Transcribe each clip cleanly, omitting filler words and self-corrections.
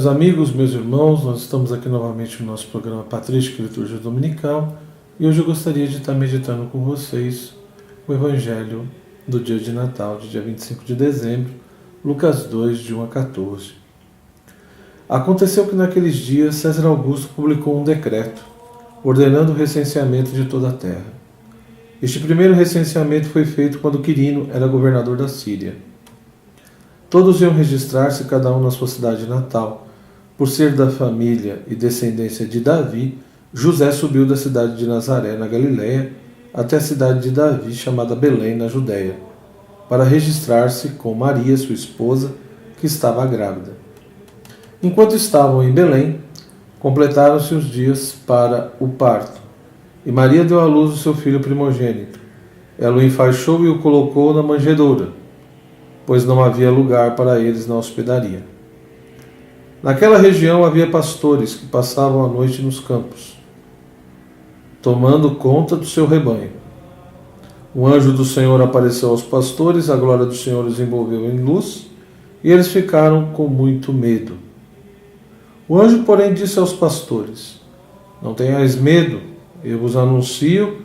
Meus amigos, meus irmãos, nós estamos aqui novamente no nosso programa Patrística Liturgia Dominical e hoje eu gostaria de estar meditando com vocês o Evangelho do dia de Natal, de dia 25 de dezembro, Lucas 2, de 1 a 14. Aconteceu que naqueles dias César Augusto publicou um decreto ordenando o recenseamento de toda a terra. Este primeiro recenseamento foi feito quando Quirino era governador da Síria. Todos iam registrar-se, cada um na sua cidade natal. Por ser da família e descendência de Davi, José subiu da cidade de Nazaré, na Galiléia, até a cidade de Davi, chamada Belém, na Judéia, para registrar-se com Maria, sua esposa, que estava grávida. Enquanto estavam em Belém, completaram-se os dias para o parto, e Maria deu à luz o seu filho primogênito. Ela o enfaixou e o colocou na manjedoura, pois não havia lugar para eles na hospedaria. Naquela região havia pastores que passavam a noite nos campos, tomando conta do seu rebanho. O anjo do Senhor apareceu aos pastores, a glória do Senhor os envolveu em luz, e eles ficaram com muito medo. O anjo, porém, disse aos pastores: Não tenhais medo, eu vos anuncio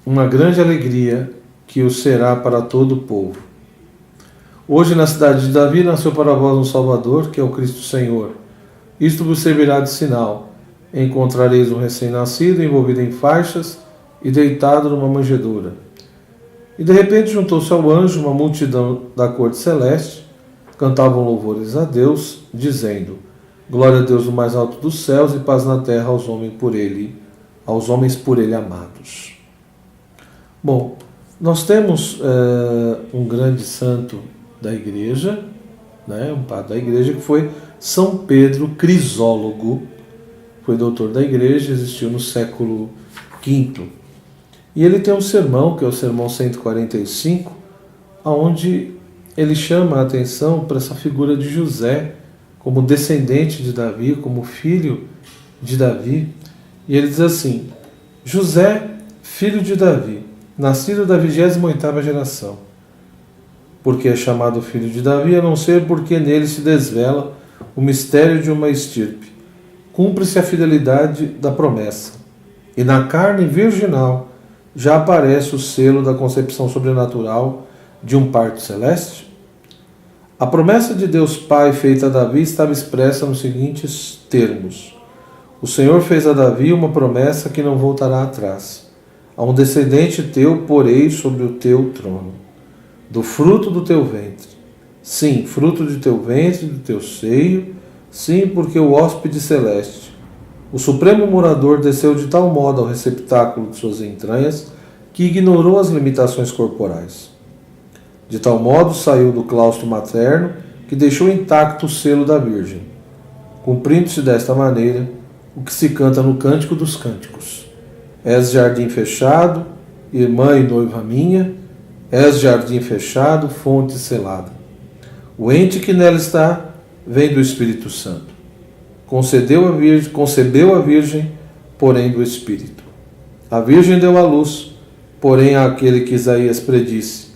uma grande alegria que o será para todo o povo. Hoje na cidade de Davi nasceu para vós um Salvador, que é o Cristo Senhor. Isto vos servirá de sinal. Encontrareis um recém-nascido envolvido em faixas e deitado numa manjedoura. E de repente juntou-se ao anjo uma multidão da corte celeste, cantavam louvores a Deus, dizendo: Glória a Deus no mais alto dos céus e paz na terra aos homens por ele amados. Bom, nós temos um grande santo da igreja, um padre da igreja, que foi São Pedro Crisólogo, foi doutor da igreja, existiu no século V. E ele tem um sermão, que é o sermão 145, onde ele chama a atenção para essa figura de José, como descendente de Davi, como filho de Davi. E ele diz assim: José, filho de Davi, nascido da 28ª geração. Porque é chamado filho de Davi, a não ser porque nele se desvela o mistério de uma estirpe. Cumpre-se a fidelidade da promessa. E na carne virginal já aparece o selo da concepção sobrenatural de um parto celeste. A promessa de Deus Pai feita a Davi estava expressa nos seguintes termos: O Senhor fez a Davi uma promessa que não voltará atrás. A um descendente teu porei sobre o teu trono, do fruto do teu ventre. Sim, fruto de teu ventre, do teu seio. Sim, porque o hóspede celeste, o supremo morador, desceu de tal modo ao receptáculo de suas entranhas que ignorou as limitações corporais. De tal modo saiu do claustro materno que deixou intacto o selo da Virgem, cumprindo-se desta maneira o que se canta no Cântico dos Cânticos: És jardim fechado, irmã e noiva minha, és jardim fechado, fonte selada. O ente que nela está vem do Espírito Santo. Concebeu a Virgem, porém do Espírito. A Virgem deu à luz, porém àquele que Isaías predisse: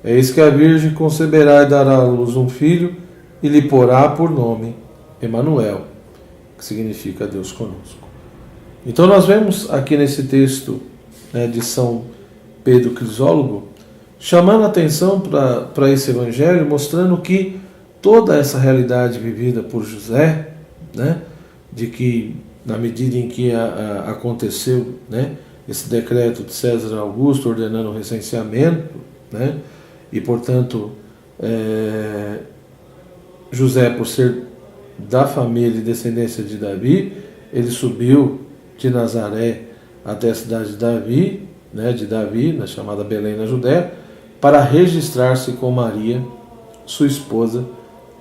Eis que a Virgem conceberá e dará à luz um filho, e lhe porá por nome Emanuel, que significa Deus conosco. Então nós vemos aqui nesse texto de São Pedro Crisólogo, chamando a atenção para esse evangelho, mostrando que toda essa realidade vivida por José, de que na medida em que aconteceu esse decreto de César Augusto ordenando o recenseamento, e portanto José, por ser da família e descendência de Davi, ele subiu de Nazaré até a cidade de Davi, na chamada Belém, na Judéia, para registrar-se com Maria, sua esposa,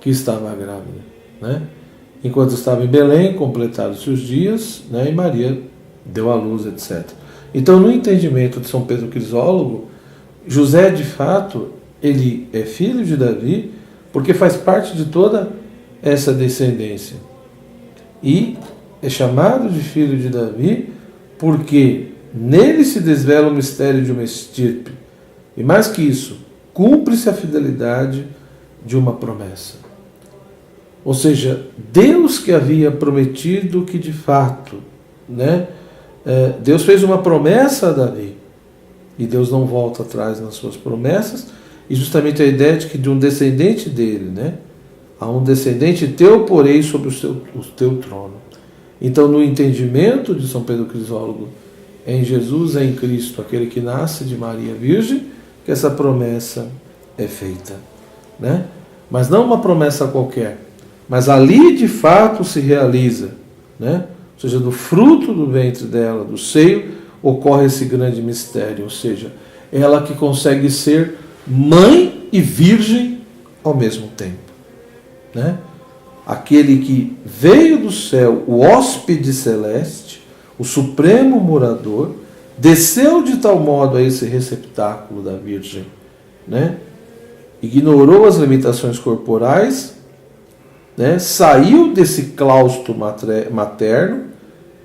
que estava grávida. Enquanto estava em Belém, completaram-se os dias, e Maria deu à luz, etc. Então, no entendimento de São Pedro Crisólogo, José, de fato, ele é filho de Davi, porque faz parte de toda essa descendência. E é chamado de filho de Davi porque nele se desvela o mistério de uma estirpe. E mais que isso, cumpre-se a fidelidade de uma promessa. Ou seja, Deus que havia prometido que de fato, né, Deus fez uma promessa a Davi, e Deus não volta atrás nas suas promessas, e justamente a ideia de que de um descendente dele, né, a um descendente teu porei sobre o teu trono. Então, no entendimento de São Pedro Crisólogo, é em Jesus, é em Cristo, aquele que nasce de Maria Virgem, que essa promessa é feita, né? Mas não uma promessa qualquer, mas ali de fato se realiza, né? Ou seja, do fruto do ventre dela, do seio, ocorre esse grande mistério, ou seja, ela que consegue ser mãe e virgem ao mesmo tempo, né? Aquele que veio do céu, o hóspede celeste, o supremo morador, desceu de tal modo a esse receptáculo da Virgem, né? Ignorou as limitações corporais, né? Saiu desse claustro materno,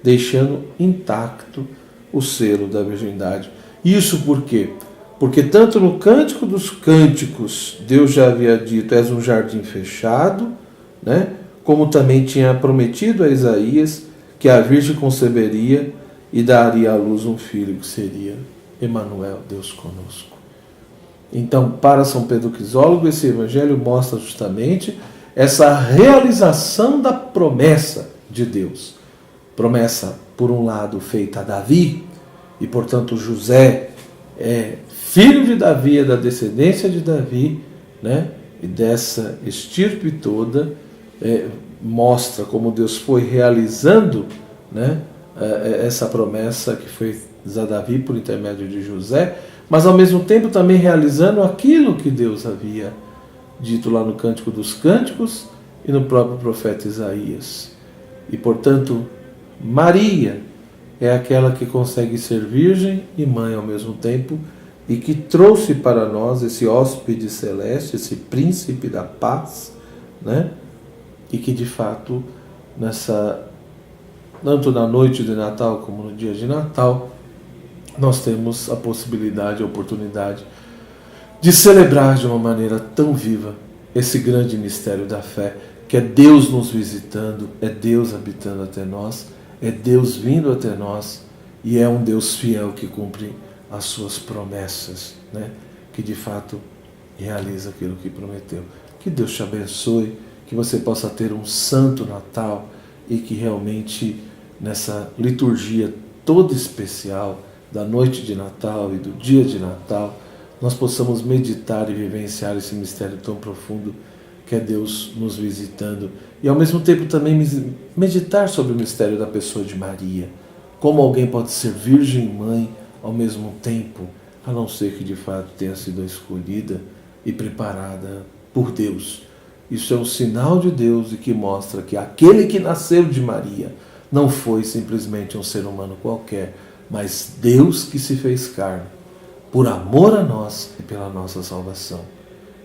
deixando intacto o selo da virgindade. Isso por quê? Porque tanto no Cântico dos Cânticos, Deus já havia dito, és um jardim fechado, né? Como também tinha prometido a Isaías que a Virgem conceberia e daria à luz um filho que seria Emanuel, Deus conosco. Então, para São Pedro Crisólogo, esse evangelho mostra justamente essa realização da promessa de Deus. Promessa, por um lado, feita a Davi, e portanto José é filho de Davi, é da descendência de Davi, né? E dessa estirpe toda, mostra como Deus foi realizando, né, essa promessa que foi a Davi por intermédio de José, mas ao mesmo tempo também realizando aquilo que Deus havia dito lá no Cântico dos Cânticos e no próprio profeta Isaías. E portanto, Maria é aquela que consegue ser virgem e mãe ao mesmo tempo e que trouxe para nós esse hóspede celeste, esse príncipe da paz, né? E que de fato, tanto na noite de Natal como no dia de Natal, nós temos a possibilidade, a oportunidade de celebrar de uma maneira tão viva esse grande mistério da fé, que é Deus nos visitando, é Deus habitando até nós, é Deus vindo até nós, e é um Deus fiel que cumpre as suas promessas, né? Que de fato realiza aquilo que prometeu. Que Deus te abençoe, que você possa ter um santo Natal e que realmente nessa liturgia toda especial da noite de Natal e do dia de Natal, nós possamos meditar e vivenciar esse mistério tão profundo que é Deus nos visitando e ao mesmo tempo também meditar sobre o mistério da pessoa de Maria. Como alguém pode ser virgem e mãe ao mesmo tempo, a não ser que de fato tenha sido escolhida e preparada por Deus. Isso é um sinal de Deus e que mostra que aquele que nasceu de Maria não foi simplesmente um ser humano qualquer, mas Deus que se fez carne, por amor a nós e pela nossa salvação.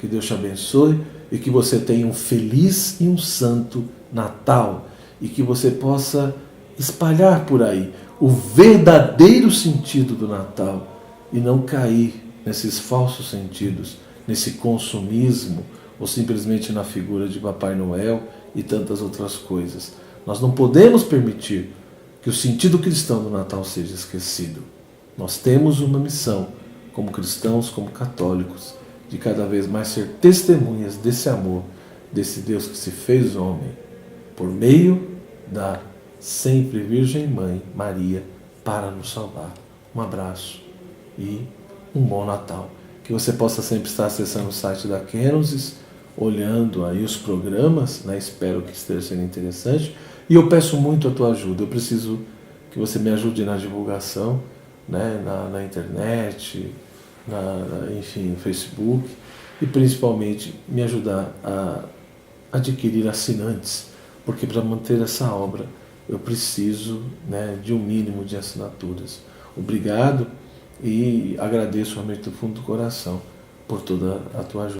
Que Deus te abençoe e que você tenha um feliz e um santo Natal e que você possa espalhar por aí o verdadeiro sentido do Natal e não cair nesses falsos sentidos, nesse consumismo ou simplesmente na figura de Papai Noel e tantas outras coisas. Nós não podemos permitir que o sentido cristão do Natal seja esquecido. Nós temos uma missão, como cristãos, como católicos, de cada vez mais ser testemunhas desse amor, desse Deus que se fez homem, por meio da sempre Virgem Mãe, Maria, para nos salvar. Um abraço e um bom Natal. Que você possa sempre estar acessando o site da Kenosis, olhando aí os programas, né? Espero que esteja sendo interessante. E eu peço muito a tua ajuda. Eu preciso que você me ajude na divulgação, né? na internet, enfim, no Facebook, e principalmente me ajudar a adquirir assinantes, porque para manter essa obra eu preciso, né, de um mínimo de assinaturas. Obrigado e agradeço realmente do fundo do coração por toda a tua ajuda.